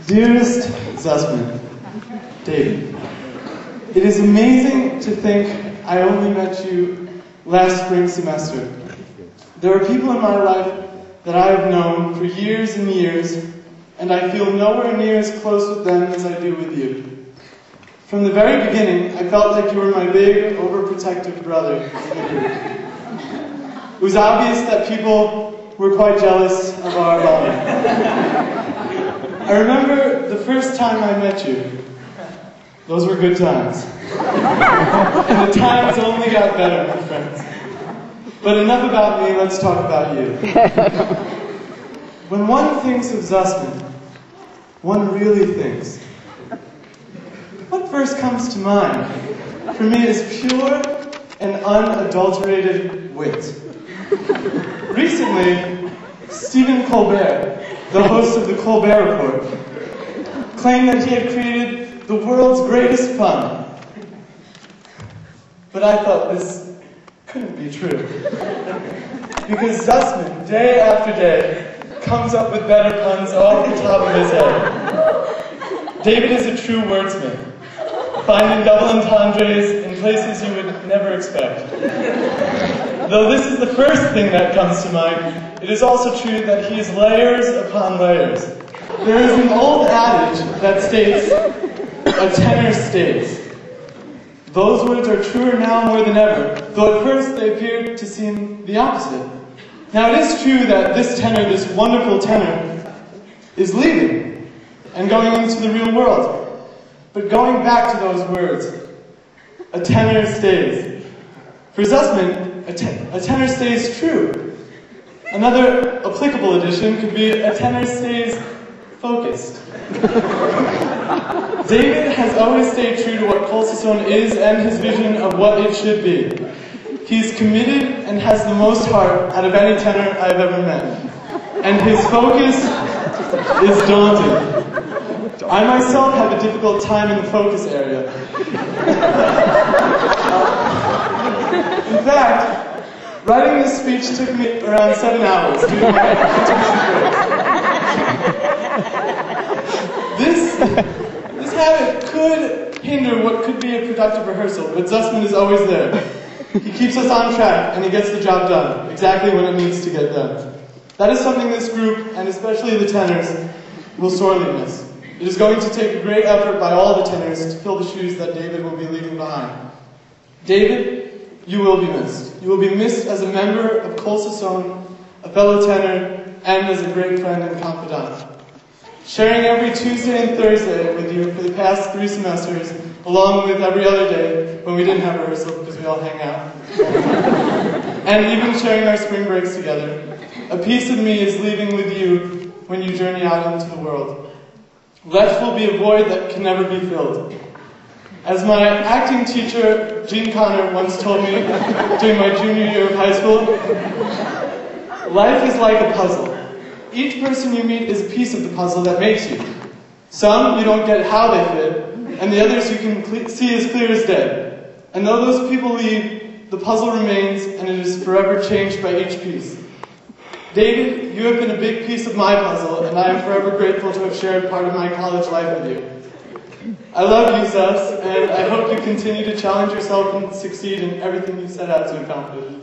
Dearest Zussman, David, it is amazing to think I only met you last spring semester. There are people in my life that I have known for years and years, and I feel nowhere near as close with them as I do with you. From the very beginning, I felt like you were my big, overprotective brother in the group. It was obvious that people were quite jealous of our bond. I remember the first time I met you. Those were good times. And the times only got better, my friends. But enough about me, let's talk about you. When one thinks of Zussman, one really thinks. What first comes to mind for me is pure and unadulterated wit. Recently, Stephen Colbert, the host of the Colbert Report, claimed that he had created the world's greatest pun. But I thought this couldn't be true. Because Zussman, day after day, comes up with better puns off the top of his head. David is a true wordsmith, finding double entendres in places you would never expect. Though this is the first thing that comes to mind, it is also true that he is layers upon layers. There is an old adage that states, "A tenor stays." Those words are truer now more than ever, though at first they appeared to seem the opposite. Now it is true that this tenor, this wonderful tenor, is leaving and going into the real world. But going back to those words, a tenor stays. For Zussman, a tenor stays true. Another applicable addition could be a tenor stays focused. David has always stayed true to what KolSasson is and his vision of what it should be. He's committed and has the most heart out of any tenor I've ever met. And his focus is daunting. I myself have a difficult time in the focus area. In fact, writing this speech took me around 7 hours due to my This habit could hinder what could be a productive rehearsal, but Zussman is always there. He keeps us on track, and he gets the job done, exactly when it needs to get done. That is something this group, and especially the tenors, will sorely miss. It is going to take a great effort by all the tenors to fill the shoes that David will be leaving behind. David, you will be missed. You will be missed as a member of KolSasson, a fellow tenor, and as a great friend and confidant. Sharing every Tuesday and Thursday with you for the past 3 semesters, along with every other day when we didn't have rehearsal because we all hang out. And even sharing our spring breaks together. A piece of me is leaving with you when you journey out into the world. Left will be a void that can never be filled. As my acting teacher, Gene Connor, once told me during my junior year of high school, life is like a puzzle. Each person you meet is a piece of the puzzle that makes you. Some you don't get how they fit, and the others you can see as clear as day. And though those people leave, the puzzle remains, and it is forever changed by each piece. David, you have been a big piece of my puzzle, and I am forever grateful to have shared part of my college life with you. I love you, Zuss, and I hope you continue to challenge yourself and succeed in everything you set out to accomplish.